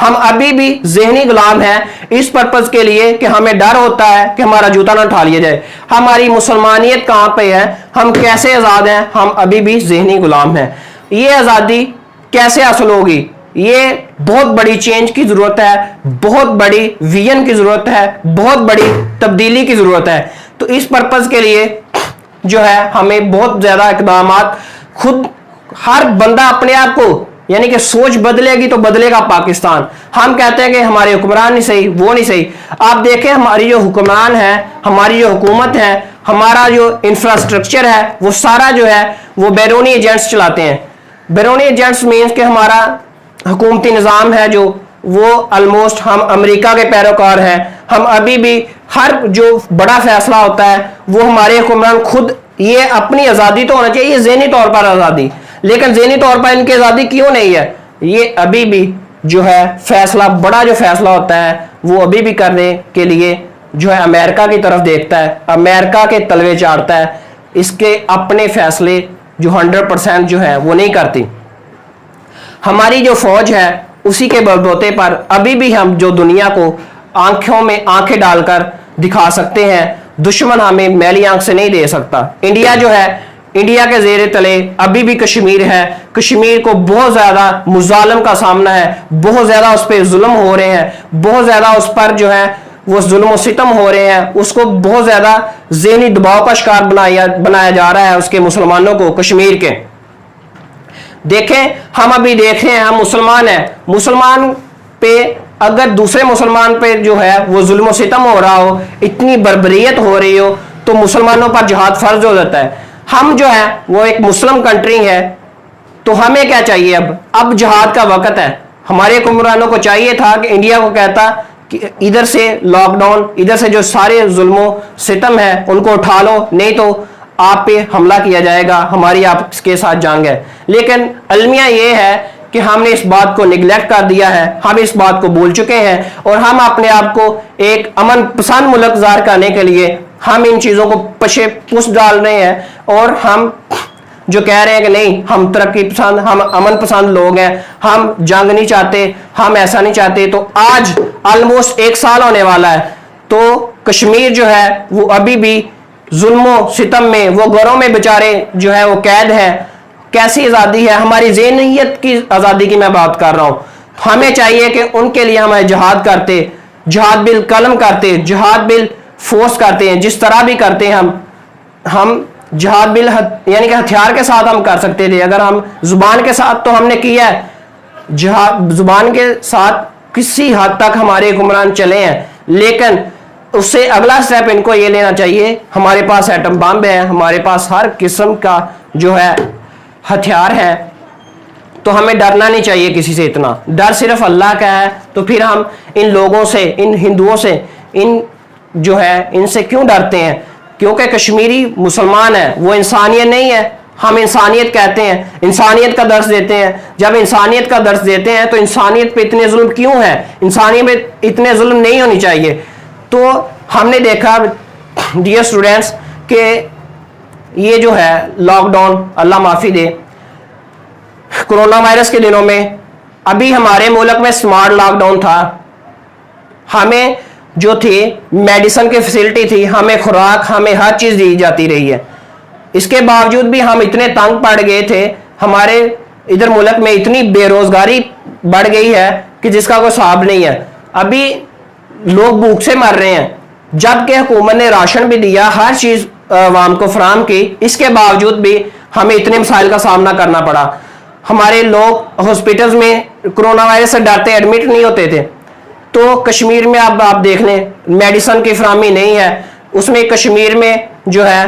ہم ابھی بھی ذہنی غلام ہیں اس پرپز کے لیے کہ ہمیں ڈر ہوتا ہے کہ ہمارا جوتا نہ اٹھا لیا جائے. ہماری مسلمانیت کہاں پہ ہے, ہم کیسے آزاد ہیں؟ ہم ابھی بھی ذہنی غلام ہیں. یہ آزادی کیسے حاصل ہوگی؟ یہ بہت بڑی چینج کی ضرورت ہے, بہت بڑی ویژن کی ضرورت ہے, بہت بڑی تبدیلی کی ضرورت ہے. تو اس پرپز کے لیے جو ہے ہمیں بہت زیادہ اقدامات, خود ہر بندہ اپنے آپ کو یعنی کہ سوچ بدلے گی تو بدلے گا پاکستان. ہم کہتے ہیں کہ ہمارے حکمران نہیں صحیح, وہ نہیں صحیح. آپ دیکھیں ہماری جو حکمران ہے, ہماری جو حکومت ہے, ہمارا جو انفراسٹرکچر ہے, وہ سارا جو ہے وہ بیرونی ایجنٹس چلاتے ہیں. بیرونی ایجنٹس مینس کہ ہمارا حکومتی نظام ہے جو وہ آلموسٹ ہم امریکہ کے پیروکار ہیں. ہم ابھی بھی ہر جو بڑا فیصلہ ہوتا ہے وہ ہمارے حکمران خود, یہ اپنی آزادی تو ہونا چاہیے, ذہنی طور پر آزادی, لیکن ذہنی طور پر ان کی آزادی کیوں نہیں ہے؟ یہ ابھی بھی جو ہے فیصلہ, بڑا جو فیصلہ ہوتا ہے وہ ابھی بھی کرنے کے لیے جو ہے امریکہ کی طرف دیکھتا ہے, امریکہ کے تلوے چاڑتا ہے. اس کے اپنے فیصلے جو 100% جو ہے وہ نہیں کرتی. ہماری جو فوج ہے اسی کے بلبوتے پر ابھی بھی ہم جو دنیا کو آنکھوں میں آنکھیں ڈال کر دکھا سکتے ہیں, دشمن ہمیں میلی آنکھ سے نہیں دے سکتا. انڈیا جو ہے, انڈیا کے زیر تلے ابھی بھی کشمیر ہے. کشمیر کو بہت زیادہ مظالم کا سامنا ہے, بہت زیادہ اس پہ ظلم ہو رہے ہیں, بہت زیادہ اس پر جو ہے وہ ظلم و ستم ہو رہے ہیں. اس کو بہت زیادہ ذہنی دباؤ کا شکار بنایا جا رہا ہے اس کے مسلمانوں کو, کشمیر کے. دیکھیں ہم ابھی دیکھ رہے ہیں, ہم مسلمان ہیں, مسلمان پہ اگر دوسرے مسلمان پہ جو ہے وہ ظلم و ستم ہو رہا ہو, اتنی بربریت ہو رہی ہو, تو مسلمانوں پر جہاد فرض ہو جاتا ہے. ہم جو ہے وہ ایک مسلم کنٹری ہے, تو ہمیں کیا چاہیے؟ اب جہاد کا وقت ہے. ہمارے حکمرانوں کو چاہیے تھا کہ انڈیا کو کہتا کہ ادھر سے لاک ڈاؤن, ادھر سے جو سارے ظلم و ستم ہے ان کو اٹھا لو, نہیں تو آپ پہ حملہ کیا جائے گا, ہماری آپ کے ساتھ جنگ ہے. لیکن المیہ یہ ہے کہ ہم نے اس بات کو نیگلیکٹ کر دیا ہے, ہم اس بات کو بھول چکے ہیں, اور ہم اپنے آپ کو ایک امن پسند ملک ظاہر کرنے کے لیے ہم ان چیزوں کو پشے پس ڈال رہے ہیں, اور ہم جو کہہ رہے ہیں کہ نہیں ہم ترقی پسند, ہم امن پسند لوگ ہیں, ہم جنگ نہیں چاہتے, ہم ایسا نہیں چاہتے. تو آج آلموسٹ 1 سال ہونے والا ہے, تو کشمیر جو ہے وہ ابھی بھی ظلم و ستم میں, وہ گھروں میں بیچارے جو ہے وہ قید ہے. کیسی آزادی ہے؟ ہماری ذہنیت کی آزادی کی میں بات کر رہا ہوں. ہمیں چاہیے کہ ان کے لیے ہمیں جہاد کرتے, جہاد بال قلم کرتے, جہاد بال فورس کرتے ہیں, جس طرح بھی کرتے ہیں ہم جہاد بال یعنی کہ ہتھیار کے ساتھ ہم کر سکتے تھے. اگر ہم زبان کے ساتھ تو ہم نے کیا ہے, جہاد زبان کے ساتھ کسی حد تک ہمارے حکمران چلے ہیں, لیکن اس سے اگلا سٹیپ ان کو یہ لینا چاہیے, ہمارے پاس ایٹم بم ہے, ہمارے پاس ہر قسم کا جو ہے ہتھیار ہے, تو ہمیں ڈرنا نہیں چاہیے کسی سے. اتنا ڈر صرف اللہ کا ہے. تو پھر ہم ان لوگوں سے, ان ہندوؤں سے, ان جو ہے ان سے کیوں ڈرتے ہیں؟ کیونکہ کشمیری مسلمان ہے, وہ انسانیت نہیں ہے. ہم انسانیت کہتے ہیں, انسانیت کا درس دیتے ہیں. جب انسانیت کا درس دیتے ہیں تو انسانیت پہ اتنے ظلم کیوں ہے؟ انسانیت پہ اتنے ظلم نہیں ہونی چاہیے. تو ہم نے دیکھا ڈیئر اسٹوڈینٹس کہ یہ جو ہے لاک ڈاؤن, اللہ معافی دے, کرونا وائرس کے دنوں میں ابھی ہمارے ملک میں سمارٹ لاک ڈاؤن تھا. ہمیں جو تھی میڈیسن کی فیسلٹی تھی, ہمیں خوراک, ہمیں ہر چیز دی جاتی رہی ہے. اس کے باوجود بھی ہم اتنے تنگ پڑ گئے تھے. ہمارے ادھر ملک میں اتنی بے روزگاری بڑھ گئی ہے کہ جس کا کوئی حساب نہیں ہے. ابھی لوگ بھوک سے مر رہے ہیں, جبکہ حکومت نے راشن بھی دیا, ہر چیز عوام کو فراہم کی, اس کے باوجود بھی ہمیں اتنے مسائل کا سامنا کرنا پڑا. ہمارے لوگ ہاسپٹلز میں کرونا وائرس سے ڈرتے ایڈمٹ نہیں ہوتے تھے. تو کشمیر میں اب آپ دیکھ لیں میڈیسن کی فراہمی نہیں ہے. اس میں کشمیر میں جو ہے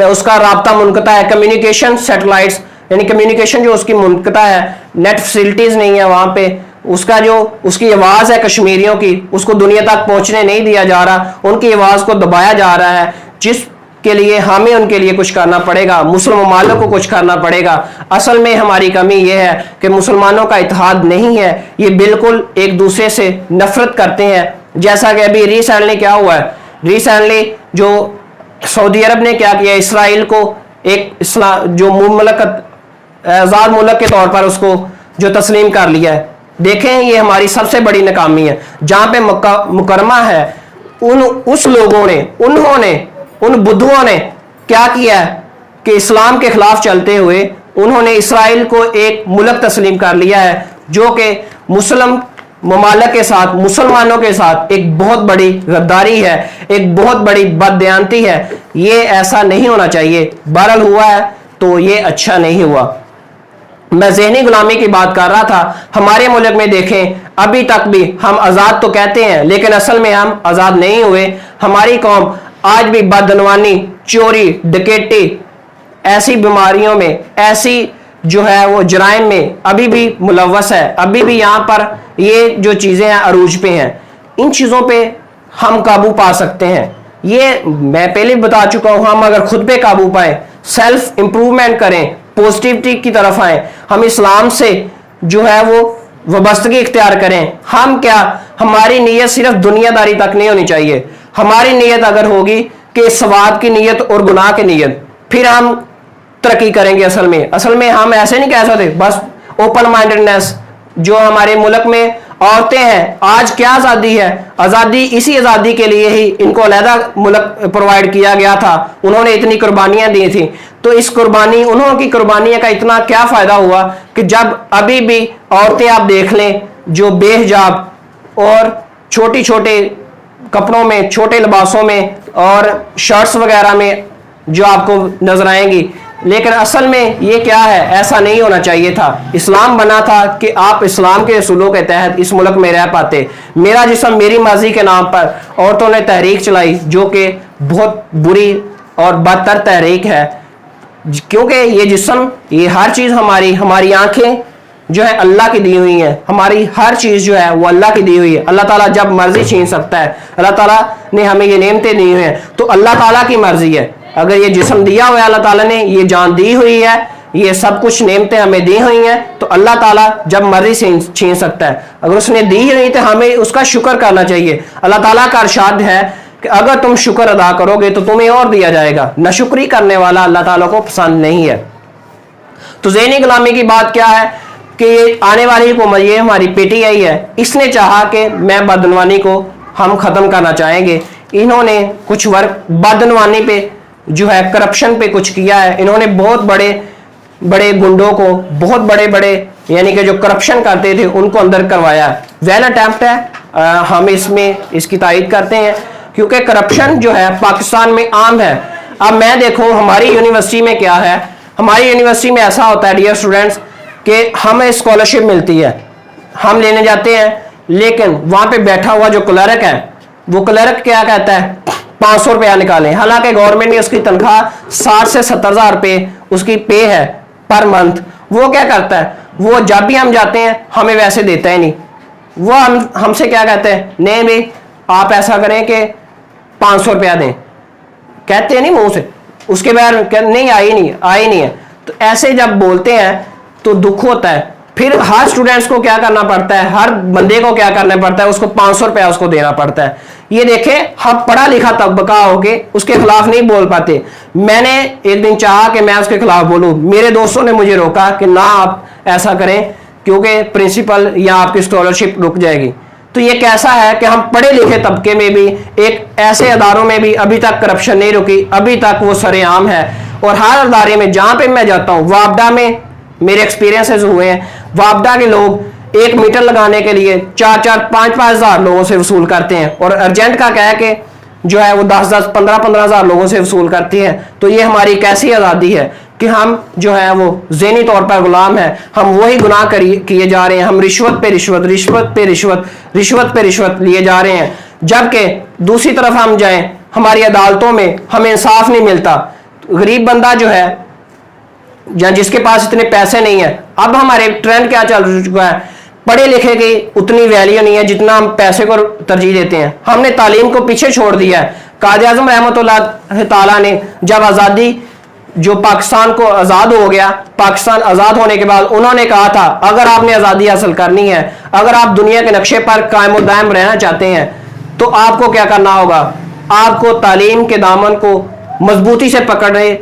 اس کا رابطہ منقطع ہے, کمیونیکیشن سیٹلائٹس یعنی کمیونیکیشن جو اس کی منقطع ہے, نیٹ فیسلٹیز نہیں ہے وہاں پہ. اس کا جو اس کی آواز ہے کشمیریوں کی, اس کو دنیا تک پہنچنے نہیں دیا جا رہا, ان کی آواز کو دبایا جا رہا ہے, جس کے لیے ہمیں ان کے لیے کچھ کرنا پڑے گا, مسلم ممالک کو کچھ کرنا پڑے گا. اصل میں ہماری کمی یہ ہے کہ مسلمانوں کا اتحاد نہیں ہے, یہ بالکل ایک دوسرے سے نفرت کرتے ہیں. جیسا کہ ابھی ریسنٹلی کیا ہوا ہے, ریسنٹلی جو سعودی عرب نے کیا کیا, اسرائیل کو ایک جو مملکت آزاد ملک کے طور پر اس کو جو تسلیم کر لیا ہے. دیکھیں یہ ہماری سب سے بڑی ناکامی ہے. جہاں پہ مکہ مکرمہ ہے اس لوگوں نے ان بدھوؤں نے کیا کیا ہے کہ اسلام کے خلاف چلتے ہوئے انہوں نے اسرائیل کو ایک ملک تسلیم کر لیا ہے جو کہ مسلم ممالک کے ساتھ مسلمانوں کے ساتھ ایک بہت بڑی غداری ہے, ایک بہت بڑی بددیانتی ہے. یہ ایسا نہیں ہونا چاہیے. بہرحال ہوا ہے تو یہ اچھا نہیں ہوا. میں ذہنی غلامی کی بات کر رہا تھا. ہمارے ملک میں دیکھیں ابھی تک بھی ہم آزاد تو کہتے ہیں لیکن اصل میں ہم آزاد نہیں ہوئے. ہماری قوم آج بھی بدعنوانی, چوری, ڈکیٹی, ایسی بیماریوں میں, ایسی جو ہے وہ جرائم میں ابھی بھی ملوث ہے. ابھی بھی یہاں پر یہ جو چیزیں ہیں عروج پہ ہیں. ان چیزوں پہ ہم قابو پا سکتے ہیں. یہ میں پہلے بتا چکا ہوں, ہم اگر خود پہ قابو پائیں, سیلف امپروومنٹ کریں, پوزیٹیوٹی کی طرف آئیں, ہم اسلام سے جو ہے وہ وابستگی اختیار کریں. ہم کیا, ہماری نیت صرف دنیا داری تک نہیں ہونی چاہیے. ہماری نیت اگر ہوگی کہ ثواب کی نیت اور گناہ کی نیت, پھر ہم ترقی کریں گے. اصل میں ہم ایسے نہیں کہہ سکتے بس اوپن مائنڈڈنس. جو ہمارے ملک میں عورتیں ہیں, آج کیا آزادی ہے؟ آزادی اسی آزادی کے لیے ہی ان کو علیحدہ ملک پرووائڈ کیا گیا تھا. انہوں نے اتنی قربانیاں دی تھیں. تو اس انہوں کی قربانیاں کا اتنا کیا فائدہ ہوا کہ جب ابھی بھی عورتیں آپ دیکھ لیں جو بے حجاب اور چھوٹی چھوٹے کپڑوں میں, چھوٹے لباسوں میں اور شرٹس وغیرہ میں جو آپ کو نظر آئیں گی, لیکن اصل میں یہ کیا ہے, ایسا نہیں ہونا چاہیے تھا. اسلام بنا تھا کہ آپ اسلام کے اصولوں کے تحت اس ملک میں رہ پاتے. میرا جسم میری مرضی کے نام پر عورتوں نے تحریک چلائی جو کہ بہت بری اور بدتر تحریک ہے, کیونکہ یہ جسم, یہ ہر چیز ہماری آنکھیں جو ہے اللہ کی دی ہوئی ہیں. ہماری ہر چیز جو ہے وہ اللہ کی دی ہوئی ہے. اللہ تعالیٰ جب مرضی چھین سکتا ہے. اللہ تعالیٰ نے ہمیں یہ نعمتیں دی ہوئی ہیں تو اللہ تعالیٰ کی مرضی ہے. اگر یہ جسم دیا ہوا ہے اللہ تعالیٰ نے, یہ جان دی ہوئی ہے, یہ سب کچھ نعمتیں ہمیں دی ہوئی ہیں, تو اللہ تعالیٰ جب مرضی چھین سکتا ہے. اگر اس نے دی ہوئی تو ہمیں اس کا شکر کرنا چاہیے. اللہ تعالیٰ کا ارشاد ہے کہ اگر تم شکر ادا کرو گے تو تمہیں اور دیا جائے گا. ناشکری کرنے والا اللہ تعالیٰ کو پسند نہیں ہے. تو ذہنی غلامی کی بات کیا ہے کہ آنے والی حکومت, یہ ہماری پی ٹی آئی ہے, اس نے چاہا کہ میں بدعنوانی کو ہم ختم کرنا چاہیں گے. انہوں نے کچھ ورک بدعنوانی پہ جو ہے کرپشن پہ کچھ کیا ہے. انہوں نے بہت بڑے بڑے گنڈوں کو, بہت بڑے بڑے یعنی کہ جو کرپشن کرتے تھے ان کو اندر کروایا ہے. ویل اٹیمپٹ ہے, ہم اس کی تائید کرتے ہیں کیونکہ کرپشن جو ہے پاکستان میں عام ہے. اب میں دیکھوں ہماری یونیورسٹی میں کیا ہے. ہماری یونیورسٹی میں ایسا ہوتا ہے ڈیئر اسٹوڈنٹس کہ ہمیں اسکالرشپ ملتی ہے, ہم لینے جاتے ہیں, لیکن وہاں پہ بیٹھا ہوا جو کلرک ہے وہ کلرک کیا کہتا ہے 500 روپیہ نکالیں, حالانکہ گورنمنٹ نے اس کی تنخواہ 60 سے 70 ہزار روپے اس کی پے ہے پر منتھ. وہ کیا کرتا ہے, وہ جب بھی ہم جاتے ہیں ہمیں ویسے دیتا ہی نہیں. وہ ہم سے کیا کہتے ہیں, نہیں بھائی آپ ایسا کریں کہ 500 روپیہ دیں, کہتے ہیں نہیں منہ سے, اس کے بعد نہیں آئی نہیں ہے. تو ایسے جب بولتے ہیں تو دکھ ہوتا ہے. پھر ہر اسٹوڈنٹس کو کیا کرنا پڑتا ہے, ہر بندے کو کیا کرنا پڑتا ہے, اس کو 500 روپیہ اس کو دینا پڑتا ہے. یہ دیکھیں ہم پڑھا لکھا طبقہ ہو کے اس کے خلاف نہیں بول پاتے. میں نے ایک دن چاہا کہ میں اس کے خلاف بولوں, میرے دوستوں نے مجھے روکا کہ نہ آپ ایسا کریں کیونکہ پرنسپل یا آپ کی اسکالرشپ رک جائے گی. تو یہ کیسا ہے کہ ہم پڑھے لکھے طبقے میں بھی ایک ایسے اداروں میں بھی ابھی تک کرپشن نہیں رکی, ابھی تک وہ سر عام ہے. اور ہر ادارے میں جہاں پہ میں جاتا ہوں, وابڈا میں میرے ایکسپیرینسز ہوئے ہیں, وابڈا کے لوگ 1 میٹر لگانے کے لیے 4-4 5-5 ہزار لوگوں سے وصول کرتے ہیں, اور ارجنٹ کا کہہ کے جو ہے وہ 10-10 15-15 ہزار لوگوں سے وصول کرتی ہے. تو یہ ہماری کیسی آزادی ہے کہ ہم جو ہے وہ ذہنی طور پر غلام ہیں. ہم وہی گناہ کیے جا رہے ہیں, ہم رشوت پہ رشوت لیے جا رہے ہیں. جبکہ دوسری طرف ہم جائیں, ہماری عدالتوں میں ہمیں انصاف نہیں ملتا. غریب بندہ جو ہے یا جس کے پاس اتنے پیسے نہیں ہیں, اب ہمارے ٹرینڈ کیا چل چکا ہے, پڑھے لکھے کی اتنی ویلیو نہیں ہے جتنا ہم پیسے کو ترجیح دیتے ہیں. ہم نے تعلیم کو پیچھے چھوڑ دیا ہے. قائد اعظم رحمۃ اللہ تعالیٰ نے جب آزادی جو پاکستان کو آزاد ہو گیا, پاکستان آزاد ہونے کے بعد انہوں نے کہا تھا اگر آپ نے آزادی حاصل کرنی ہے, اگر آپ دنیا کے نقشے پر قائم و دائم رہنا چاہتے ہیں تو آپ کو کیا کرنا ہوگا, آپ کو تعلیم کے دامن کو مضبوطی سے پکڑے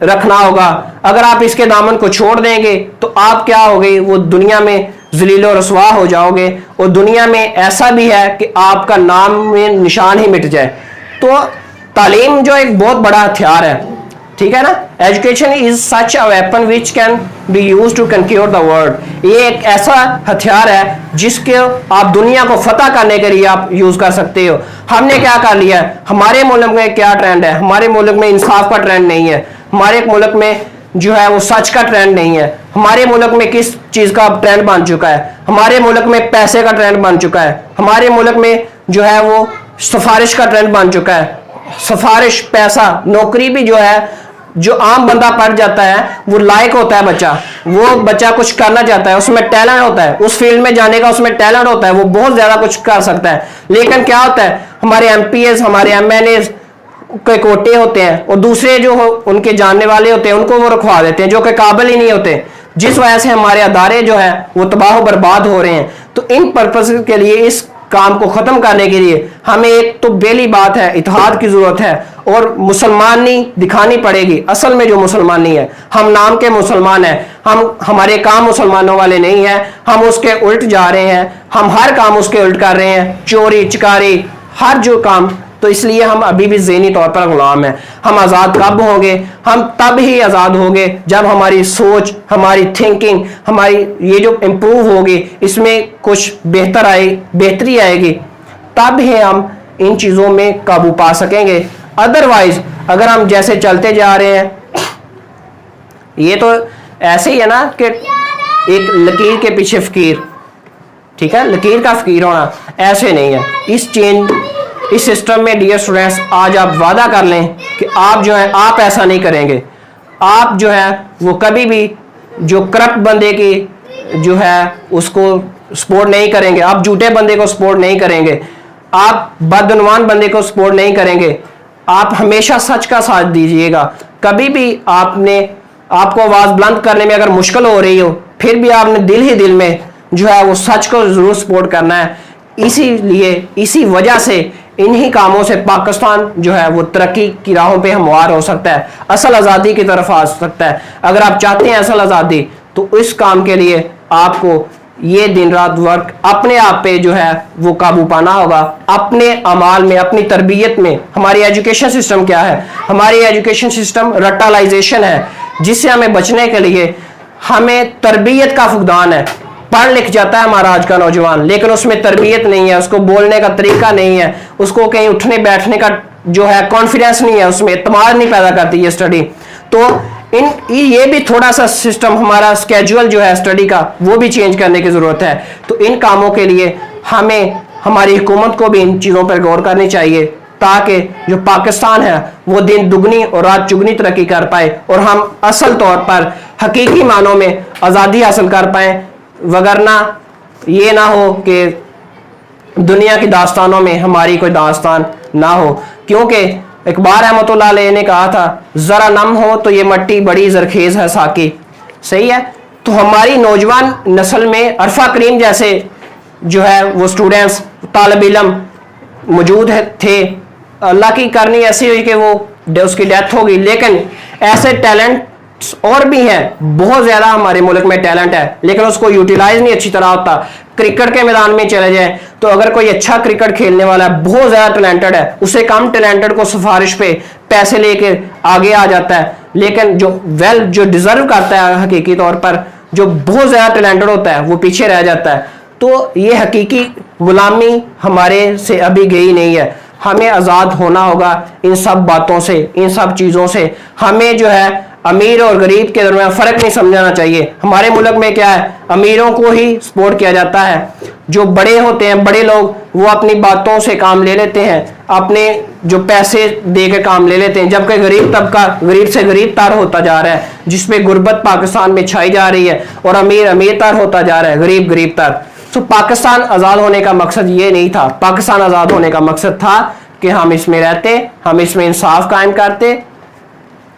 رکھنا ہوگا. اگر آپ اس کے دامن کو چھوڑ دیں گے تو آپ کیا ہوگے, وہ دنیا میں ذلیل و رسوا ہو جاؤ گے اور دنیا میں ایسا بھی ہے کہ آپ کا نام میں نشان ہی مٹ جائے. تو تعلیم جو ایک بہت بڑا ہتھیار ہے, ٹھیک ہے نا. Education is such a weapon which can be use to conquer the world. یہ ایک ایسا ہتھیار ہے جس کے آپ دنیا کو فتح کرنے کے لیے آپ یوز کر سکتے ہو. ہم نے کیا کر لیا ہے, ہمارے ملک میں کیا ٹرینڈ ہے, ہمارے ملک میں انصاف کا ٹرینڈ نہیں ہے, ہمارے ملک میں جو ہے وہ سچ کا ٹرینڈ نہیں ہے, ہمارے ملک میں کس چیز کا ٹرینڈ بن چکا ہے, ہمارے ملک میں پیسے کا ٹرینڈ بن چکا ہے, ہمارے ملک میں جو ہے وہ سفارش کا ٹرینڈ بن چکا ہے. سفارش, پیسہ, نوکری بھی جو ہے, جو عام بندہ پڑھ جاتا ہے وہ لائق ہوتا ہے بچہ, وہ بچہ کچھ کرنا چاہتا ہے, اس میں ٹیلنٹ ہوتا ہے, اس فیلڈ میں جانے کا اس میں ٹیلنٹ ہوتا ہے, وہ بہت زیادہ کچھ کر سکتا ہے. لیکن کیا ہوتا ہے, ہمارے ایم پی ایز, ہمارے ایم این ایز کے کوٹے ہوتے ہیں اور دوسرے جو ان کے جاننے والے ہوتے ہیں ان کو وہ رکھوا دیتے ہیں جو کہ قابل ہی نہیں ہوتے, جس وجہ سے ہمارے ادارے جو ہے وہ تباہ و برباد ہو رہے ہیں. تو ان پرپز کے لیے, اس کام کو ختم کرنے کے لیے ہمیں ایک تو پہلی بات ہے اتحاد کی ضرورت ہے, اور مسلمانی دکھانی پڑے گی. اصل میں جو مسلمانی ہے, ہم نام کے مسلمان ہیں, ہمارے کام مسلمانوں والے نہیں ہیں, ہم اس کے الٹ جا رہے ہیں, ہم ہر کام اس کے الٹ کر رہے ہیں, چوری چکاری ہر جو کام. تو اس لیے ہم ابھی بھی ذہنی طور پر غلام ہیں. ہم آزاد کب ہوں گے, ہم تب ہی آزاد ہوں گے جب ہماری سوچ, ہماری تھنکنگ, ہماری یہ جو امپروو ہوگی, اس میں کچھ بہتری آئے گی, تب ہی ہم ان چیزوں میں قابو پا سکیں گے. ادروائز اگر ہم جیسے چلتے جا رہے ہیں, یہ تو ایسے ہی ہے نا کہ ایک لکیر کے پیچھے فقیر, ٹھیک ہے, لکیر کا فقیر ہونا ایسے نہیں ہے. اس سسٹم میں ڈیئر اسٹوڈنٹس, آج آپ وعدہ کر لیں کہ آپ جو ہے آپ ایسا نہیں کریں گے. آپ جو ہے وہ کبھی بھی جو کرپٹ بندے کی جو ہے اس کو سپورٹ نہیں کریں گے, آپ جھوٹے بندے کو سپورٹ نہیں کریں گے, آپ بدعنوان بندے کو سپورٹ نہیں کریں گے. آپ ہمیشہ سچ کا ساتھ دیجئے گا. کبھی بھی آپ کو آواز بلند کرنے میں اگر مشکل ہو رہی ہو, پھر بھی آپ نے دل ہی دل میں جو ہے وہ سچ کو ضرور سپورٹ کرنا ہے. اسی وجہ سے انہی کاموں سے پاکستان جو ہے وہ ترقی کی راہوں پہ ہموار ہو سکتا ہے, اصل آزادی کی طرف آ سکتا ہے. اگر آپ چاہتے ہیں اصل آزادی, تو اس کام کے لیے آپ کو یہ دن رات ورک اپنے آپ پہ جو ہے وہ قابو پانا ہوگا, اپنے اعمال میں, اپنی تربیت میں. ہماری ایجوکیشن سسٹم کیا ہے, ہماری ایجوکیشن سسٹم رٹالائزیشن ہے, جس سے ہمیں بچنے کے لیے ہمیں تربیت کا فقدان ہے. پڑھ لکھ جاتا ہے ہمارا آج کا نوجوان, لیکن اس میں تربیت نہیں ہے, اس کو بولنے کا طریقہ نہیں ہے, اس کو کہیں اٹھنے بیٹھنے کا جو ہے کانفیڈنس نہیں ہے, اس میں اعتماد نہیں پیدا کرتی یہ اسٹڈی. تو یہ بھی تھوڑا سا سسٹم, ہمارا اسکیجول جو ہے اسٹڈی کا, وہ بھی چینج کرنے کی ضرورت ہے. تو ان کاموں کے لیے ہمیں, ہماری حکومت کو بھی ان چیزوں پر غور کرنی چاہیے, تاکہ جو پاکستان ہے وہ دن دگنی اور رات چگنی ترقی کر پائے, اور ہم اصل طور پر حقیقی معنوں میں آزادی حاصل کر پائیں. وگرنہ یہ نہ ہو کہ دنیا کی داستانوں میں ہماری کوئی داستان نہ ہو. کیونکہ اقبال رحمۃ اللہ علیہ نے کہا تھا, ذرا نم ہو تو یہ مٹی بڑی زرخیز ہے ساقی. صحیح ہے. تو ہماری نوجوان نسل میں عرفہ کریم جیسے جو ہے وہ اسٹوڈنٹس, طالب علم موجود تھے. اللہ کی کرنی ایسی ہوئی کہ وہ اس کی ڈیتھ ہوگی, لیکن ایسے ٹیلنٹ اور بھی ہیں, بہت زیادہ ہمارے ملک میں ٹیلنٹ ہے, لیکن اس کو یوٹیلائز نہیں اچھی طرح ہوتا. کرکٹ کے میدان میں چلے جائیں تو اگر کوئی اچھا کرکٹ کھیلنے والا ہے, بہت زیادہ ٹیلنٹڈ ہے, اسے کم ٹیلنٹڈ کو سفارش پہ پیسے لے کے آگے آ جاتا ہے. لیکن جو ڈیزرو کرتا ہے حقیقی طور پر, جو بہت زیادہ ٹیلنٹڈ ہوتا ہے, وہ پیچھے رہ جاتا ہے. تو یہ حقیقی غلامی ہمارے سے ابھی گئی نہیں ہے. ہمیں آزاد ہونا ہوگا ان سب باتوں سے, ان سب چیزوں سے. ہمیں جو ہے امیر اور غریب کے درمیان فرق نہیں سمجھانا چاہیے. ہمارے ملک میں کیا ہے, امیروں کو ہی سپورٹ کیا جاتا ہے. جو بڑے ہوتے ہیں, بڑے لوگ, وہ اپنی باتوں سے کام لے لیتے ہیں, اپنے جو پیسے دے کے کام لے لیتے ہیں, جبکہ غریب طبقہ غریب سے غریب تر ہوتا جا رہا ہے, جس پہ غربت پاکستان میں چھائی جا رہی ہے, اور امیر امیر تر ہوتا جا رہا ہے, غریب غریب تر. تو پاکستان آزاد ہونے کا مقصد یہ نہیں تھا. پاکستان آزاد ہونے کا مقصد تھا کہ ہم اس میں رہتے, ہم اس میں انصاف قائم کرتے,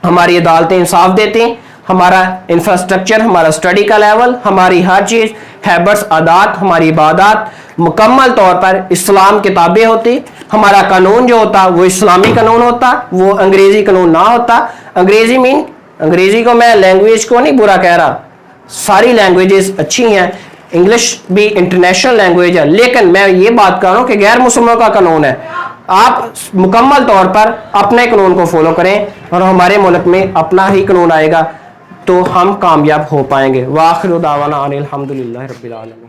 ہماری عدالتیں انصاف دیتی, ہمارا انفراسٹرکچر, ہمارا اسٹڈی کا لیول, ہماری ہر چیز, ہیبٹس, عادات, ہماری عبادات مکمل طور پر اسلام کے تابع ہوتی. ہمارا قانون جو ہوتا وہ اسلامی قانون ہوتا, وہ انگریزی قانون نہ ہوتا. انگریزی کو میں لینگویج کو نہیں برا کہہ رہا, ساری لینگویجز اچھی ہیں, انگلش بھی انٹرنیشنل لینگویج ہے، لیکن میں یہ بات کر رہا ہوں کہ غیر مسلموں کا قانون ہے، آپ مکمل طور پر اپنے قانون کو فالو کریں اور ہمارے ملک میں اپنا ہی قانون آئے گا تو ہم کامیاب ہو پائیں گے۔ وآخر دعوانا ان الحمدللہ رب العالمین۔